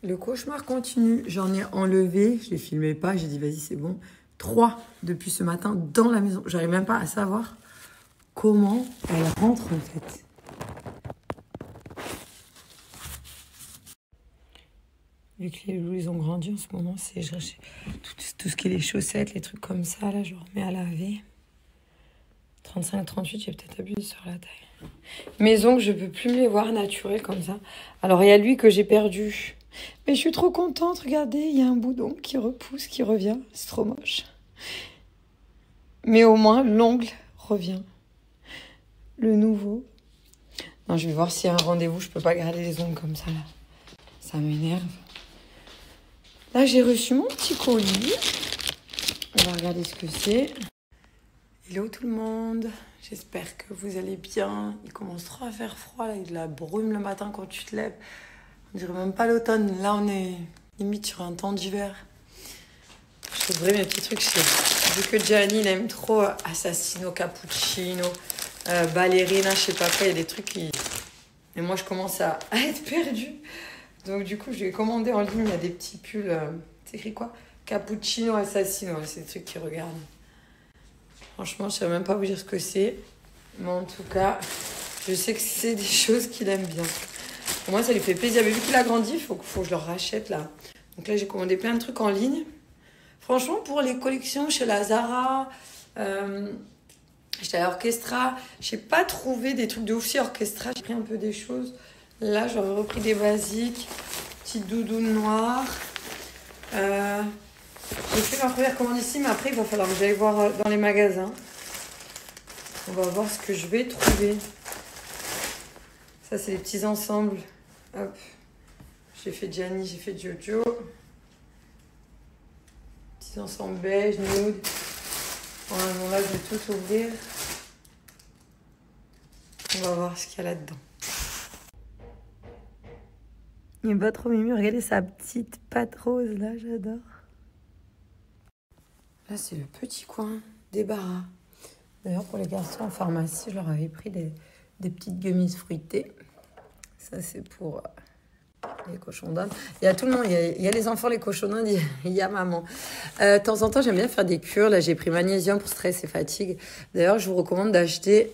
Le cauchemar continue. J'en ai enlevé, je les filmais pas, j'ai dit vas-y c'est bon. 3 depuis ce matin dans la maison. J'arrive même pas à savoir comment elle rentre en fait. Vu que les loups ils ont grandi en ce moment, c'est tout ce qui est les chaussettes, les trucs comme ça, là je le remets à laver. 35-38, j'ai peut-être abusé sur la taille. Mes ongles, je peux plus me les voir naturels comme ça. Alors il y a lui que j'ai perdu. Mais je suis trop contente, regardez, il y a un bout d'ongle qui repousse, qui revient. C'est trop moche. Mais au moins, l'ongle revient. Le nouveau. Non, je vais voir s'il y a un rendez-vous. Je peux pas garder les ongles comme ça, là. Ça m'énerve. Là, j'ai reçu mon petit colis. On va regarder ce que c'est. Hello tout le monde. J'espère que vous allez bien. Il commence trop à faire froid, là. Il y a de la brume le matin quand tu te lèves. On dirait même pas l'automne. Là, on est limite sur un temps d'hiver. Je trouverai mes petits trucs chez... Vu que Gianni, il aime trop Assassino, Cappuccino, Ballerina, je sais pas quoi. Il y a des trucs qui... Et moi, je commence à être perdue. Donc, du coup, je lui ai commandé en ligne. Il y a des petits pulls... c'est écrit quoi? Cappuccino, Assassino. C'est des trucs qui regardent. Franchement, je ne sais même pas vous dire ce que c'est. Mais en tout cas, je sais que c'est des choses qu'il aime bien. Pour moi, ça lui fait plaisir. Mais vu qu'il a grandi, il faut que je leur rachète là. Donc là, j'ai commandé plein de trucs en ligne. Franchement, pour les collections chez la Zara, j'étais à Orchestra. Je n'ai pas trouvé des trucs de ouf chez Orchestra. J'ai pris un peu des choses. Là, j'aurais repris des basiques. Petite doudoune noire. J'ai fait ma première commande ici, mais après, il va falloir que j'aille voir dans les magasins. On va voir ce que je vais trouver. Ça, c'est les petits ensembles. Hop. J'ai fait Gianni, j'ai fait Jojo. Petits ensembles beige, nude. Bon, là, je vais tout ouvrir. On va voir ce qu'il y a là-dedans. Il est pas trop mimi. Regardez sa petite patte rose, là, j'adore. Là, c'est le petit coin débarras. D'ailleurs, pour les garçons en pharmacie, je leur avais pris des petites gummies fruitées. Ça, c'est pour les cochons d'Inde. Il y a tout le monde. Il y a les enfants, les cochons d'Inde, il y a maman. De temps en temps, j'aime bien faire des cures. Là, j'ai pris magnésium pour stress et fatigue. D'ailleurs, je vous recommande d'acheter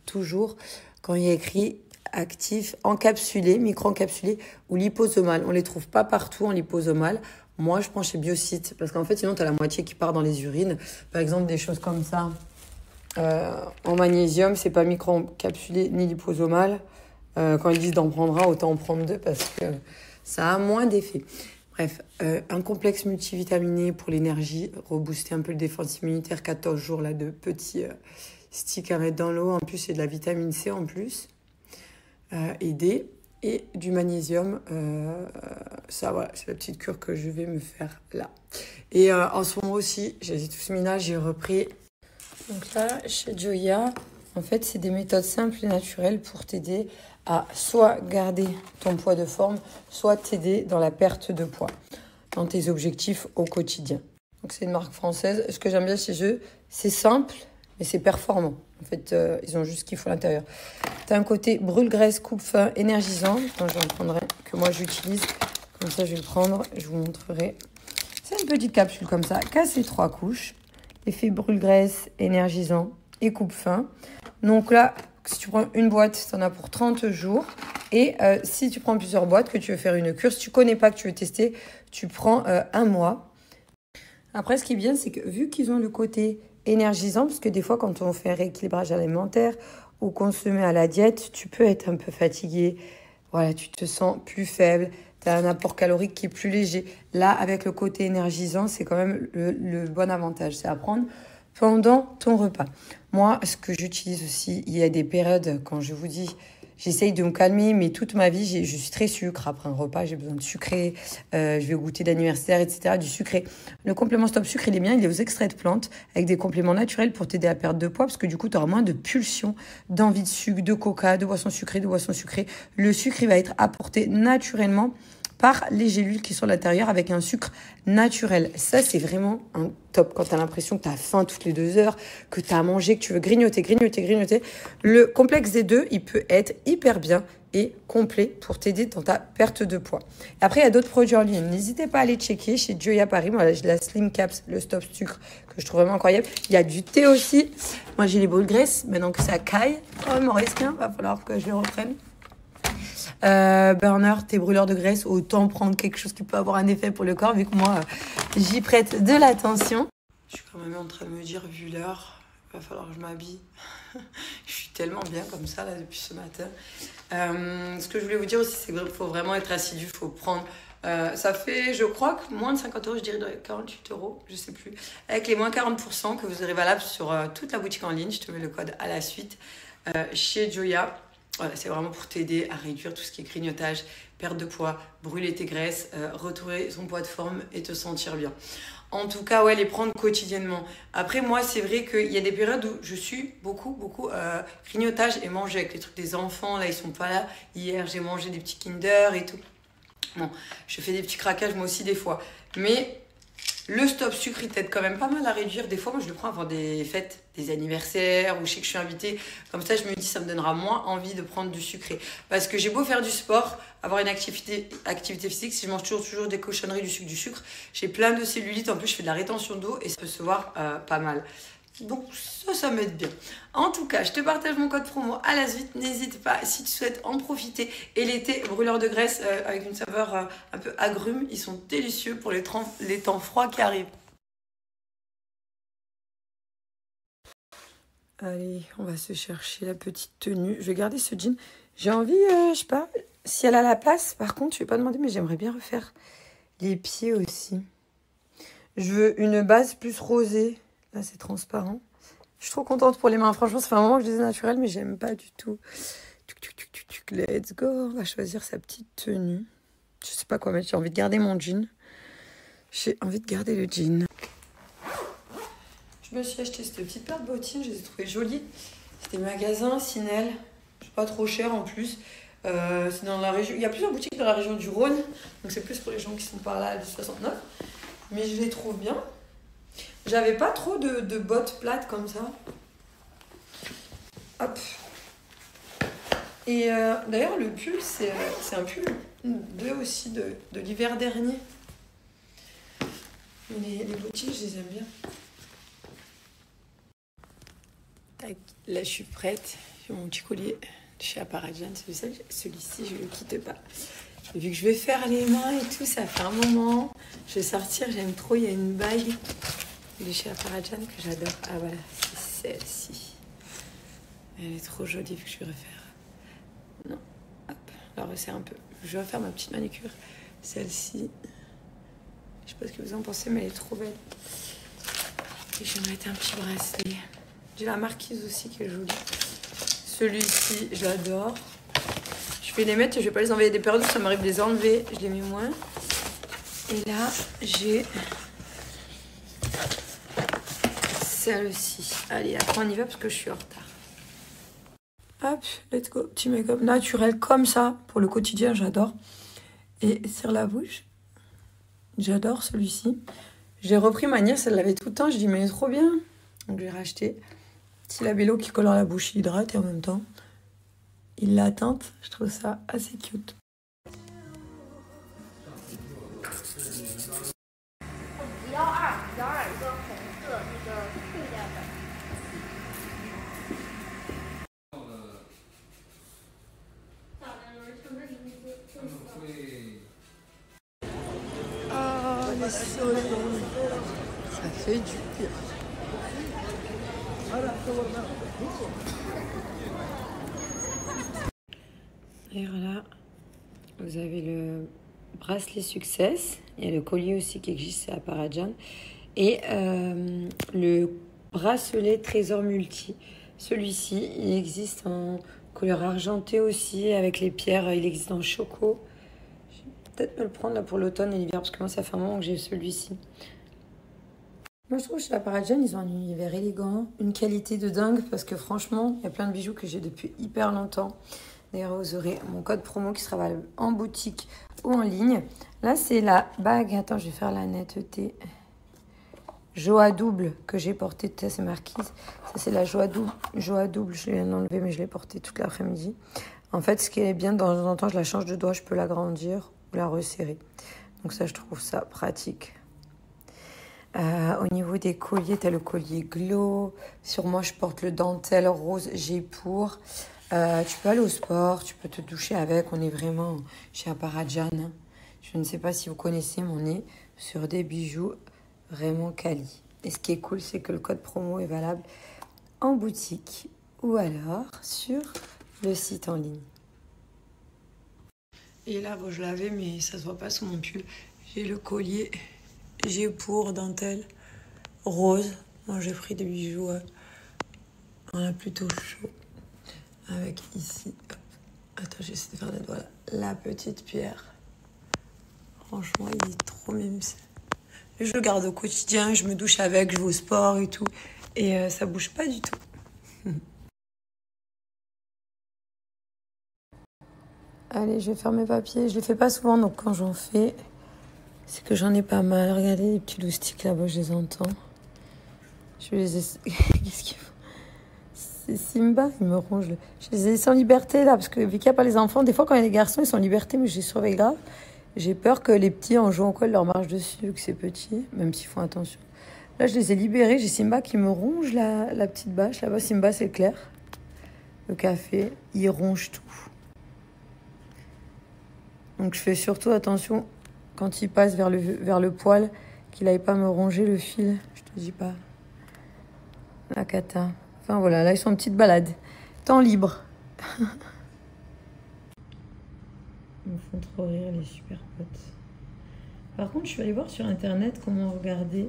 toujours, quand il y a écrit actif, encapsulé, micro-encapsulé ou liposomal. On ne les trouve pas partout en liposomal. Moi, je prends chez Biocyte, parce qu'en fait, sinon, tu as la moitié qui part dans les urines. Par exemple, des choses comme ça. En magnésium, c'est pas micro-encapsulé ni liposomal. Quand ils disent d'en prendre un, autant en prendre 2 parce que ça a moins d'effet. Bref, un complexe multivitaminé pour l'énergie, rebooster un peu le défense immunitaire, 14 jours là, de petits sticks à mettre dans l'eau. En plus, c'est de la vitamine C en plus. Et D. Et du magnésium, ça voilà, c'est la petite cure que je vais me faire là. Et en ce moment aussi, j'ai tout mis là, j'ai repris. Donc là, chez Joya, en fait, c'est des méthodes simples et naturelles pour t'aider à soit garder ton poids de forme, soit t'aider dans la perte de poids, dans tes objectifs au quotidien. Donc c'est une marque française. Ce que j'aime bien chez eux, c'est simple, mais c'est performant. En fait, ils ont juste ce qu'il faut à l'intérieur. Tu as un côté brûle-graisse, coupe-fin, énergisant. Attends, je vais en prendre un que moi j'utilise. Comme ça, je vais le prendre. Je vous montrerai. C'est une petite capsule comme ça. Cassez 3 couches. Effet brûle-graisse, énergisant et coupe-fin. Donc là, si tu prends une boîte, tu en as pour 30 jours. Et si tu prends plusieurs boîtes, que tu veux faire une cure, si tu ne connais pas, que tu veux tester, tu prends 1 mois. Après, ce qui est bien, c'est que vu qu'ils ont le côté énergisant, parce que des fois, quand on fait un rééquilibrage alimentaire ou qu'on se met à la diète, tu peux être un peu fatigué. Voilà, tu te sens plus faible. Tu as un apport calorique qui est plus léger. Là, avec le côté énergisant, c'est quand même le bon avantage. C'est à prendre pendant ton repas. Moi, ce que j'utilise aussi, il y a des périodes, quand je vous dis, j'essaye de me calmer, mais toute ma vie, je suis très sucre. Après un repas, j'ai besoin de sucré. Je vais au goûter d'anniversaire, etc. Du sucré. Le complément Stop Sucre, il est bien. Il est aux extraits de plantes avec des compléments naturels pour t'aider à perdre de poids parce que du coup, tu auras moins de pulsions, d'envie de sucre, de coca, de boissons sucrées, de boissons sucrées. Le sucre, il va être apporté naturellement par les gélules qui sont à l'intérieur avec un sucre naturel. Ça, c'est vraiment un top. Quand tu as l'impression que tu as faim toutes les 2 heures, que tu as à manger, que tu veux grignoter. Le complexe des deux, il peut être hyper bien et complet pour t'aider dans ta perte de poids. Après, il y a d'autres produits en ligne. N'hésitez pas à aller checker chez Joya Paris. Moi, j'ai la Slim Caps, le Stop Sucre, que je trouve vraiment incroyable. Il y a du thé aussi. Moi, j'ai les brûles graisses. Maintenant que ça caille, oh, il m'en reste qu'un. Va falloir que je les reprenne. Burner, tes brûleurs de graisse, autant prendre quelque chose qui peut avoir un effet pour le corps, vu que moi, j'y prête de l'attention. Je suis quand même en train de me dire, vu l'heure, il va falloir que je m'habille. Je suis tellement bien comme ça, là, depuis ce matin. Ce que je voulais vous dire aussi, c'est qu'il faut vraiment être assidu, il faut prendre... ça fait, je crois, que moins de 50 €, je dirais 48 €, je sais plus. Avec les moins 40% que vous aurez valable sur toute la boutique en ligne, je te mets le code à la suite, chez Joya. Voilà, c'est vraiment pour t'aider à réduire tout ce qui est grignotage, perte de poids, brûler tes graisses, retrouver son poids de forme et te sentir bien. En tout cas, ouais, les prendre quotidiennement. Après, moi, c'est vrai qu'il y a des périodes où je suis beaucoup grignotage et manger avec les trucs des enfants. Là, ils sont pas là. Hier, j'ai mangé des petits Kinder et tout. Bon, je fais des petits craquages moi aussi des fois. Mais le stop sucre, il t'aide quand même pas mal à réduire. Des fois, moi, je le prends avant des fêtes, des anniversaires, où je sais que je suis invitée. Comme ça, je me dis, ça me donnera moins envie de prendre du sucré. Parce que j'ai beau faire du sport, avoir une activité physique, si je mange toujours des cochonneries, du sucre, j'ai plein de cellulite. En plus, je fais de la rétention d'eau et ça peut se voir pas mal. Donc ça m'aide bien. En tout cas, je te partage mon code promo à la suite. N'hésite pas si tu souhaites en profiter. Et l'été, brûleur de graisse avec une saveur un peu agrume, ils sont délicieux pour les temps froids qui arrivent. Allez, on va se chercher la petite tenue. Je vais garder ce jean. J'ai envie, je sais pas, si elle a la place. Par contre, je vais pas demander, mais j'aimerais bien refaire les pieds aussi. Je veux une base plus rosée. Là, c'est transparent. Je suis trop contente pour les mains. Franchement, ça fait un moment que je les ai naturelles, mais j'aime pas du tout. Let's go. On va choisir sa petite tenue. Je sais pas quoi mettre. J'ai envie de garder mon jean. J'ai envie de garder le jean. Je me suis acheté cette petite paire de bottines. Je les ai trouvées jolies. C'était magasin Sinel. C'est pas trop cher en plus. C'est dans la région. Il y a plusieurs boutiques dans la région du Rhône. Donc c'est plus pour les gens qui sont par là du 69. Mais je les trouve bien. J'avais pas trop de bottes plates comme ça. Hop. Et d'ailleurs, le pull, c'est un pull bleu aussi de l'hiver dernier. Les bottines, je les aime bien. Tac, là, je suis prête. J'ai mon petit collier de chez Aparajan. Celui-ci, je ne le quitte pas. Vu que je vais faire les mains et tout, ça fait un moment. Je vais sortir, j'aime trop. Il y a une bague de chez Aparajan que j'adore. Ah voilà, c'est celle-ci. Elle est trop jolie vu que je vais refaire. Non, hop, la resserre un peu. Je vais refaire ma petite manicure. Celle-ci. Je sais pas ce que vous en pensez, mais elle est trop belle. Et je vais mettre un petit bracelet. J'ai la marquise aussi qui est jolie. Celui-ci, je l'adore. Je vais les mettre, je vais pas les enlever des périodes, ça m'arrive de les enlever. Je les mets moins. Et là, j'ai celle-ci. Allez, après on y va parce que je suis en retard. Hop, let's go. Petit make-up naturel comme ça. Pour le quotidien, j'adore. Et sur la bouche, j'adore celui-ci. J'ai repris ma nièce, elle l'avait tout le temps. Je dis, mais il est trop bien. Donc, je l'ai racheté. Petit labello qui colore la bouche, il hydrate et en même temps, il la teinte. Je trouve ça assez cute. Le soleil, ça fait du bien. Et voilà, vous avez le bracelet Success. Il y a le collier aussi qui existe à Aparajan. Et le bracelet Trésor Multi. Celui-ci, il existe en couleur argentée aussi, avec les pierres. Il existe en choco. Peut-être me le prendre là pour l'automne et l'hiver parce que moi ça fait un moment que j'ai celui-ci. Moi je trouve que chez Aparajan ils ont un univers élégant, une qualité de dingue parce que franchement il y a plein de bijoux que j'ai depuis hyper longtemps. D'ailleurs vous aurez mon code promo qui sera valable en boutique ou en ligne. Là c'est la bague, attends je vais faire la netteté. Joie double que j'ai portée, c'est marquise. Ça c'est la joie double, je viens d'enlever mais je l'ai portée toute l'après-midi. En fait, ce qui est bien, de temps en temps, je la change de doigt, je peux l'agrandir ou la resserrer. Donc ça, je trouve ça pratique. Au niveau des colliers, tu as le collier glow. Sur moi, je porte le dentelle rose Jaypore. Tu peux aller au sport, tu peux te doucher avec. On est vraiment chez Aparajan. Je ne sais pas si vous connaissez, mais on est sur des bijoux vraiment quali. Et ce qui est cool, c'est que le code promo est valable en boutique ou alors sur le site en ligne. Et là, bon, je l'avais, mais ça se voit pas sur mon pull. J'ai le collier Jaypore dentelle rose. Moi, j'ai pris des bijoux plutôt chaud. Avec ici, hop. Attends, j'essaie de faire des doigts là. La petite pierre. Franchement, il est trop mime. Je le garde au quotidien, je me douche avec, je vais au sport et tout. Et ça bouge pas du tout. Allez, je vais faire mes papiers. Je les fais pas souvent, donc quand j'en fais, c'est que j'en ai pas mal. Regardez les petits loustiques là-bas, je les entends. Je les ai... Qu'est-ce qu'ils font? C'est Simba, il me ronge. Je les ai laissés en liberté là, parce que vu qu'il n'y a pas les enfants, des fois quand il y a des garçons, ils sont en liberté, mais je les surveille grave. J'ai peur que les petits, en jouant quoi, ils leur marchent dessus, que c'est petit, même s'ils font attention. Là, je les ai libérés. J'ai Simba qui me ronge la petite bâche. Là-bas, Simba, c'est clair. Le café, il ronge tout. Donc, je fais surtout attention quand il passe vers le poil, qu'il n'aille pas me ronger le fil. Je te dis pas. La cata. Enfin, voilà, là, ils sont en petite balade. Temps libre. Ils me font trop rire, les super potes. Par contre, je suis allée voir sur Internet comment regarder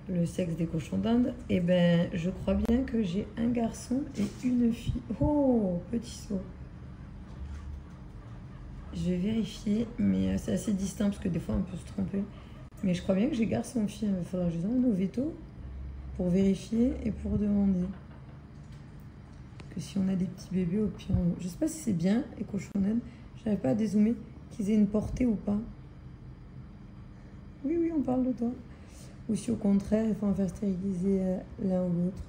le sexe des cochons d'Inde. Et ben, je crois bien que j'ai un garçon et une fille. Oh, petit saut. Je vais vérifier, mais c'est assez distinct parce que des fois on peut se tromper. Mais je crois bien que j'ai garçon et fille. Il faudra que je les emmène au veto pour vérifier et pour demander. Que si on a des petits bébés au pire. Je sais pas si c'est bien, les cochons d'Inde. J'arrive pas à dézoomer qu'ils aient une portée ou pas. Oui, oui, on parle de toi. Ou si au contraire, il faut en faire stériliser l'un ou l'autre.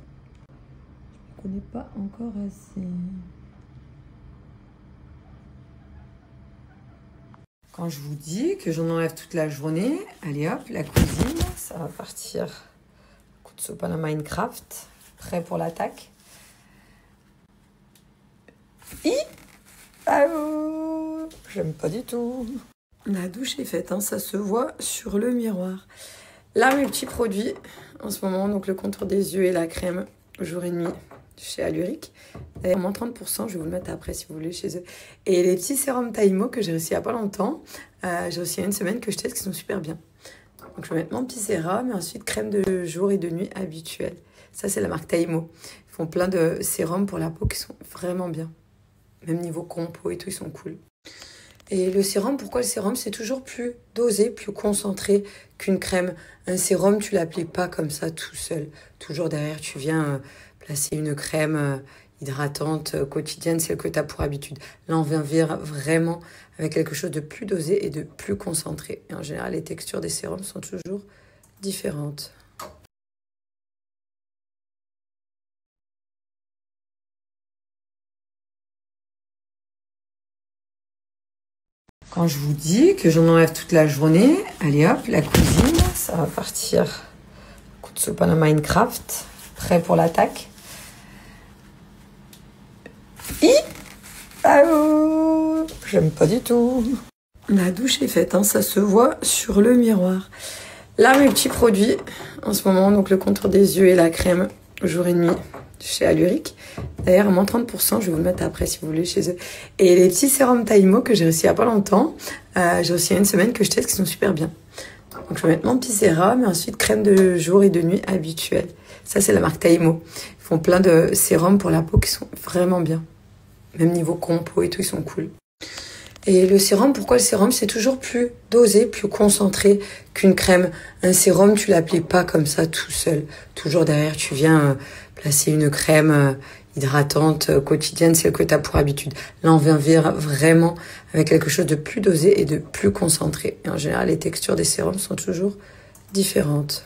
Je ne connais pas encore assez. Quand je vous dis que j'en enlève toute la journée, allez hop, la cuisine, ça va partir. Coup de soupe à la Minecraft, prêt pour l'attaque. Allô, j'aime pas du tout. La douche est faite, hein, ça se voit sur le miroir. Là, mes petits produits en ce moment, donc le contour des yeux et la crème jour et nuit chez Alluric. D'ailleurs, moins 30%, je vais vous le mettre après si vous voulez chez eux. Et les petits sérums Taïmo que j'ai reçus il n'y a pas longtemps. J'ai reçu il y a une semaine que je teste qui sont super bien. Donc je vais mettre mon petit sérum et ensuite crème de jour et de nuit habituelle. Ça, c'est la marque Taïmo. Ils font plein de sérums pour la peau qui sont vraiment bien. Même niveau compo et tout, ils sont cool. Et le sérum, pourquoi le sérum? C'est toujours plus dosé, plus concentré qu'une crème. Un sérum, tu l'appliques pas comme ça tout seul. Toujours derrière, tu viens placer une crème hydratante quotidienne, celle que tu as pour habitude. Là, on vient vraiment avec quelque chose de plus dosé et de plus concentré. Et en général, les textures des sérums sont toujours différentes. Quand je vous dis que j'en enlève toute la journée, allez hop, la cuisine, ça va partir. Coup de soupe à la Minecraft, prêt pour l'attaque. Allô, j'aime pas du tout. La douche est faite, hein, ça se voit sur le miroir. Là, mes petits produits en ce moment, donc le contour des yeux et la crème jour et nuit chez Alluric. D'ailleurs, à moins 30%, je vais vous le mettre après si vous voulez chez eux. Et les petits sérums Taïmo que j'ai reçus il n'y a pas longtemps. J'ai reçu il y a une semaine que je teste qui sont super bien. Donc je vais mettre mon petit sérum et ensuite crème de jour et de nuit habituelle. Ça, c'est la marque Taïmo. Ils font plein de sérums pour la peau qui sont vraiment bien. Même niveau compo et tout, ils sont cool. Et le sérum, pourquoi le sérum? C'est toujours plus dosé, plus concentré qu'une crème. Un sérum, tu l'appliques pas comme ça tout seul. Toujours derrière, tu viens placer une crème hydratante quotidienne, celle que tu as pour habitude. Là, on vient vraiment avec quelque chose de plus dosé et de plus concentré. Et en général, les textures des sérums sont toujours différentes.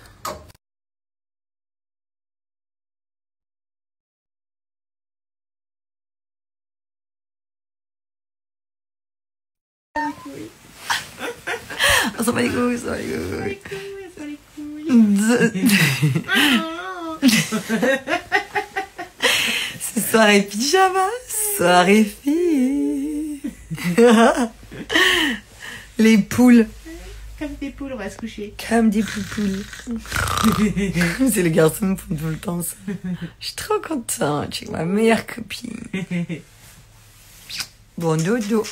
On s'en bat les couilles, on s'en bat les couilles. C'est soirée pyjama, soirée fille. Les poules. Comme des poules, on va se coucher. Comme des poupoules. C'est les garçons qui font tout le temps ça. Je suis trop contente, j'ai ma meilleure copine. Bon dodo.